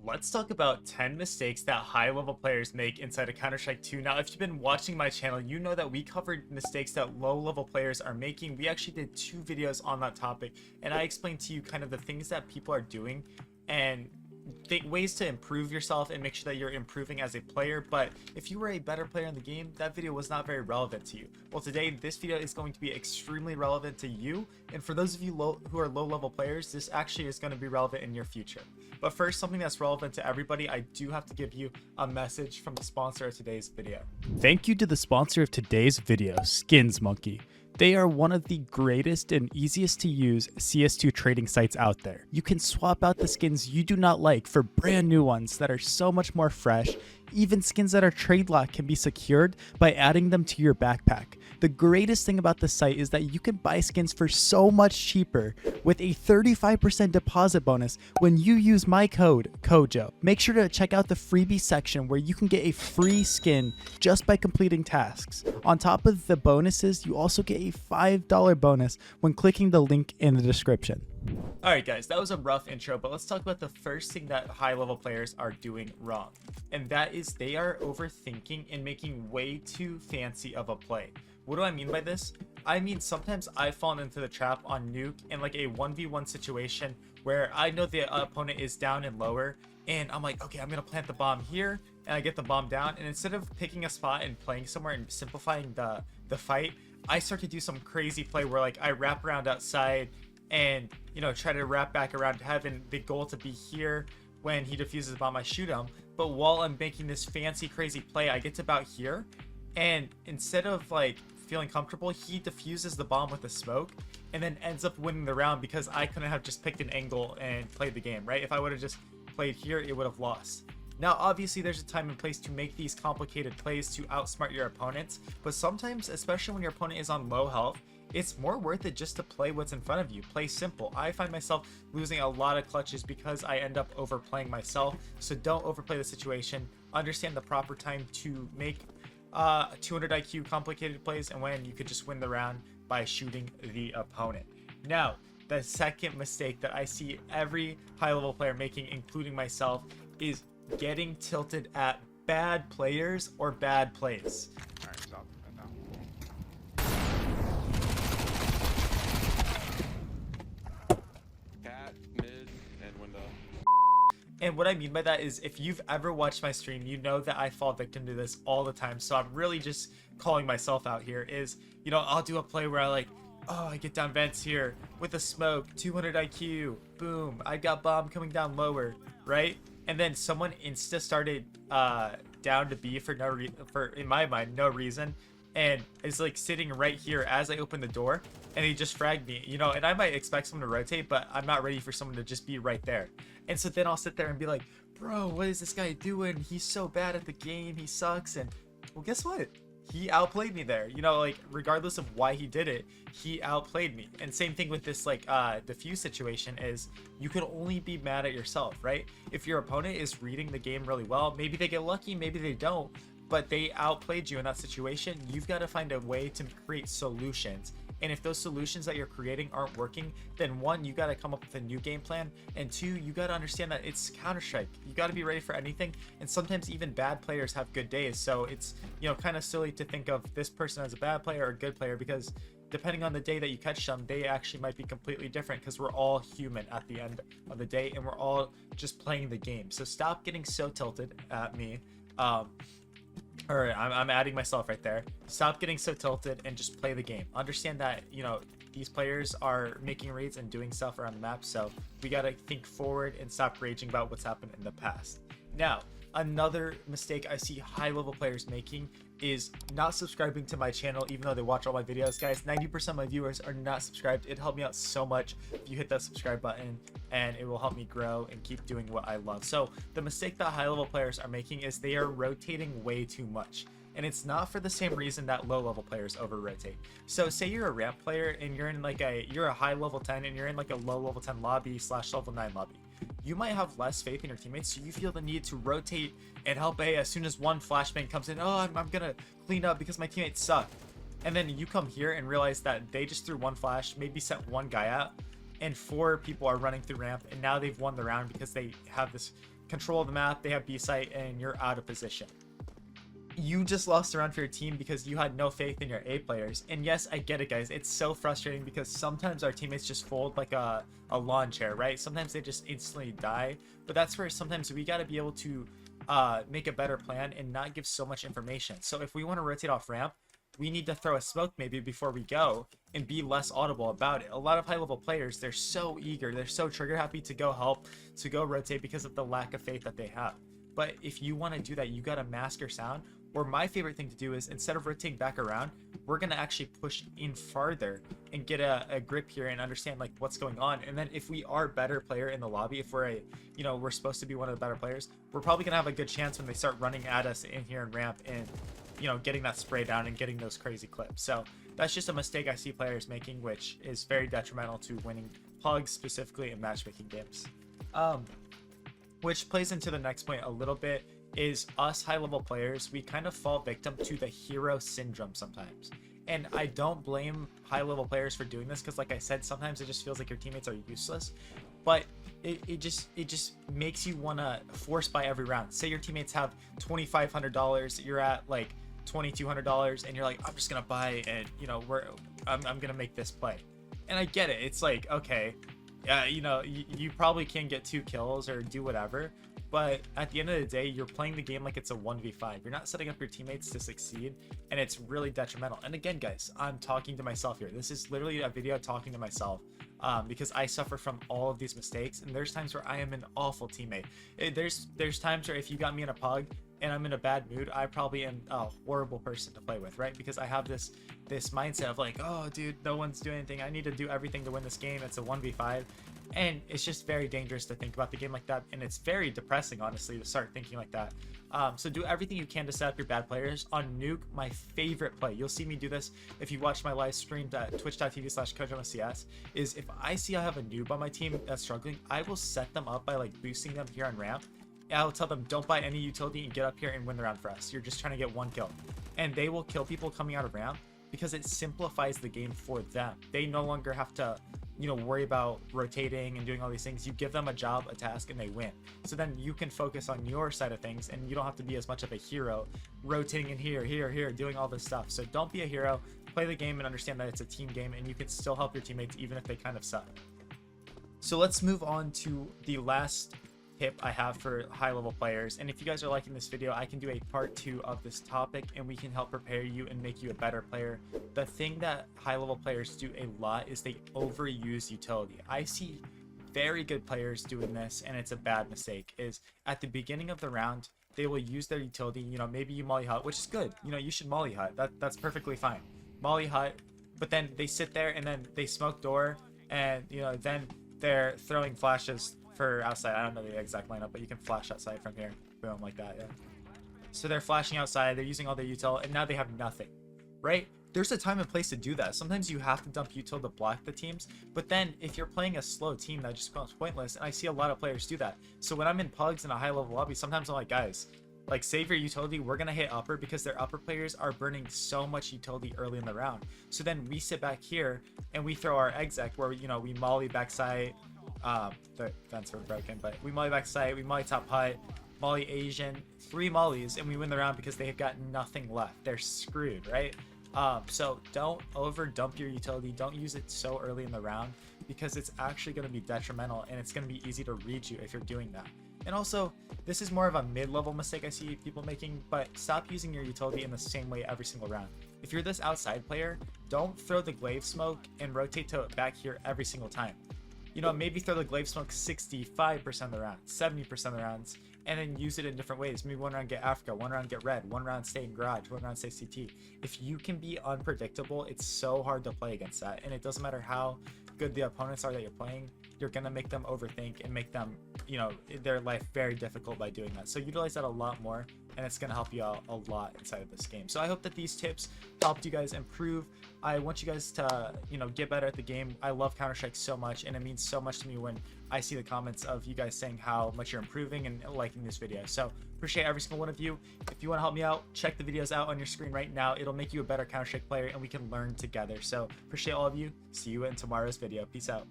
let's talk about 10 mistakes that high level players make inside of Counter-Strike 2. Now, if you've been watching my channel, you know that we covered mistakes that low level players are making. We actually did 2 videos on that topic, and I explained to you kind of the things that people are doing and ways to improve yourself and make sure that you're improving as a player. But if you were a better player in the game, that video was not very relevant to you. Well, today this video is going to be extremely relevant to you, and for those of you who are low level players, this actually is going to be relevant in your future. But first, something that's relevant to everybody, I do have to give you a message from the sponsor of today's video. Thank you to the sponsor of today's video, Skins Monkey. They are one of the greatest and easiest to use CS2 trading sites out there. You can swap out the skins you do not like for brand new ones that are so much more fresh. Even skins that are trade locked can be secured by adding them to your backpack. The greatest thing about the site is that you can buy skins for so much cheaper with a 35% deposit bonus when you use my code, KOJO. Make sure to check out the freebie section where you can get a free skin just by completing tasks. On top of the bonuses, you also get a $5 bonus when clicking the link in the description. Alright guys, that was a rough intro, but let's talk about the first thing that high level players are doing wrong. And that is they are overthinking and making way too fancy of a play. What do I mean by this? I mean, sometimes I've fallen into the trap on Nuke in like a 1v1 situation where I know the opponent is down and lower, and I'm like, okay, I'm gonna plant the bomb here, and I get the bomb down, and instead of picking a spot and playing somewhere and simplifying the fight, I start to do some crazy play where like I wrap around outside and, you know, try to wrap back around heaven, the goal to be here. When he defuses the bomb, I shoot him, but while I'm making this fancy crazy play, I get to about here, and instead of like feeling comfortable, he defuses the bomb with a smoke and then ends up winning the round because I couldn't have just picked an angle and played the game, right? If I would have just played here, it would have lost. Now, obviously, there's a time and place to make these complicated plays to outsmart your opponents, but sometimes, especially when your opponent is on low health, it's more worth it just to play what's in front of you. Play simple. I find myself losing a lot of clutches because I end up overplaying myself, so don't overplay the situation. Understand the proper time to make 200 IQ complicated plays and when you could just win the round by shooting the opponent. Now, the second mistake that I see every high level player making, including myself, is getting tilted at bad players or bad plays. All right, stop right now. Cat, mid, and window. And what I mean by that is, if you've ever watched my stream, you know that I fall victim to this all the time. So I'm really just calling myself out here. Is, you know, I'll do a play where I like, oh, I get down vents here with a smoke, 200 IQ, boom, I got bomb coming down lower, right? And then someone insta started down to B for no reason, in my mind, no reason, and is like sitting right here as I open the door, and he just fragged me, you know, and I might expect someone to rotate, but I'm not ready for someone to just be right there. And so then I'll sit there and be like, bro, what is this guy doing? He's so bad at the game, he sucks. And well, guess what? He outplayed me there, you know, like regardless of why he did it, he outplayed me. And same thing with this like defuse situation is you can only be mad at yourself, right? If your opponent is reading the game really well, maybe they get lucky, maybe they don't, but they outplayed you in that situation. You've got to find a way to create solutions. And if those solutions that you're creating aren't working, then one, you got to come up with a new game plan, and two, you got to understand that it's Counter-Strike. You got to be ready for anything, and sometimes even bad players have good days. So it's, you know, kind of silly to think of this person as a bad player or a good player, because depending on the day that you catch them, they actually might be completely different, because we're all human at the end of the day, and we're all just playing the game. So stop getting so tilted at me. Or I'm adding myself right there. Stop getting so tilted and just play the game. Understand that, you know, these players are making reads and doing stuff around the map, so we gotta think forward and stop raging about what's happened in the past. Now, another mistake I see high level players making is not subscribing to my channel even though they watch all my videos. Guys, 90% of my viewers are not subscribed. It'd help me out so much if you hit that subscribe button, and it will help me grow and keep doing what I love. So the mistake that high level players are making is they are rotating way too much. And it's not for the same reason that low level players over rotate. So say you're a ramp player and you're in like you're a high level 10 and you're in like a low level 10 lobby / level 9 lobby. You might have less faith in your teammates, so you feel the need to rotate and help A as soon as one flashbang comes in. Oh, I'm gonna clean up because my teammates suck. And then you come here and realize that they just threw one flash, maybe sent one guy out, and 4 people are running through ramp, and now they've won the round because they have this control of the map, they have B-site, and you're out of position. You just lost a round for your team because you had no faith in your A players. And yes, I get it, guys. It's so frustrating because sometimes our teammates just fold like a lawn chair, right? Sometimes they just instantly die. But that's where sometimes we got to be able to make a better plan and not give so much information. So if we want to rotate off ramp, we need to throw a smoke maybe before we go and be less audible about it. A lot of high level players, they're so eager, they're so trigger happy to go help, to go rotate because of the lack of faith that they have. But if you want to do that, you got to mask your sound. Or my favorite thing to do is, instead of rotating back around, we're going to actually push in farther and get a grip here and understand like what's going on. And then if we are better player in the lobby, if we're we're supposed to be one of the better players, we're probably going to have a good chance when they start running at us in here in ramp and getting that spray down and getting those crazy clips. So that's just a mistake I see players making, which is very detrimental to winning pugs, specifically in matchmaking games. Which plays into the next point a little bit, is us high level players, we kind of fall victim to the hero syndrome sometimes. And I don't blame high level players for doing this, because like I said, sometimes it just feels like your teammates are useless. But it just makes you want to force buy every round. Say your teammates have $2,500, you're at like $2,200, and you're like, I'm just gonna buy, and I'm gonna make this play. And I get it, it's like, okay, you probably can get 2 kills or do whatever, but at the end of the day, you're playing the game like it's a 1v5. You're not setting up your teammates to succeed, and it's really detrimental. And again, guys, I'm talking to myself here. This is literally a video talking to myself, because I suffer from all of these mistakes, and there's times where I am an awful teammate. There's times where if you got me in a pug and I'm in a bad mood, I probably am a horrible person to play with, right? Because I have this mindset of like, oh dude, no one's doing anything, I need to do everything to win this game, it's a 1v5. And it's just very dangerous to think about the game like that, and it's very depressing, honestly, to start thinking like that. So do everything you can to set up your bad players. On Nuke, my favorite play, you'll see me do this if you watch my live stream at twitch.tv/CoachMSCS, is if I see I have a noob on my team that's struggling, I will set them up by like boosting them here on ramp. I'll tell them, don't buy any utility and get up here and win the round for us. You're just trying to get 1 kill. And they will kill people coming out of ramp because it simplifies the game for them. They no longer have to worry about rotating and doing all these things. You give them a job, a task, and they win. So then you can focus on your side of things, and you don't have to be as much of a hero rotating in here, doing all this stuff. So don't be a hero, play the game and understand that it's a team game, and you can still help your teammates even if they kind of suck. So let's move on to the last tip I have for high level players. And if you guys are liking this video, I can do a part 2 of this topic, and we can help prepare you and make you a better player. The thing that high level players do a lot is they overuse utility. I see very good players doing this, and it's a bad mistake. Is at the beginning of the round, they will use their utility, maybe you molly hut, which is good, you should molly hut, that's perfectly fine, molly hut, but then they sit there and then they smoke door, and then they're throwing flashes for outside. I don't know the exact lineup, but you can flash outside from here, boom, like that. Yeah, so they're flashing outside, they're using all their util, and now they have nothing, right? There's a time and place to do that. Sometimes you have to dump util to block the teams, but then if you're playing a slow team, that just becomes pointless, and I see a lot of players do that. So when I'm in pugs in a high level lobby, sometimes I'm like, guys, like, save your utility, we're gonna hit upper, because their upper players are burning so much utility early in the round. So then we sit back here and we throw our exec where we molly backside. The vents were broken, but we molly backside, we molly top hut, molly Asian, 3 mollies, and we win the round because they have got nothing left. They're screwed, right? So don't over dump your utility, don't use it so early in the round, because it's actually going to be detrimental, and it's going to be easy to read you if you're doing that. And also, this is more of a mid-level mistake I see people making, but stop using your utility in the same way every single round. If you're this outside player, don't throw the glaive smoke and rotate to it back here every single time. Maybe throw the glaive smoke 65% of the rounds, 70% of the rounds, and then use it in different ways. Maybe 1 round get Africa, 1 round get red, 1 round stay in garage, 1 round stay CT. If you can be unpredictable, it's so hard to play against that, and it doesn't matter how good the opponents are that you're playing, you're gonna make them overthink and make them, their life very difficult by doing that. So utilize that a lot more, and it's gonna help you out a lot inside of this game. So I hope that these tips helped you guys improve. I want you guys to, get better at the game. I love Counter-Strike so much, and it means so much to me when I see the comments of you guys saying how much you're improving and liking this video. So appreciate every single one of you. If you want to help me out, check the videos out on your screen right now. It'll make you a better Counter-Strike player, and we can learn together. So appreciate all of you. See you in tomorrow's video. Peace out.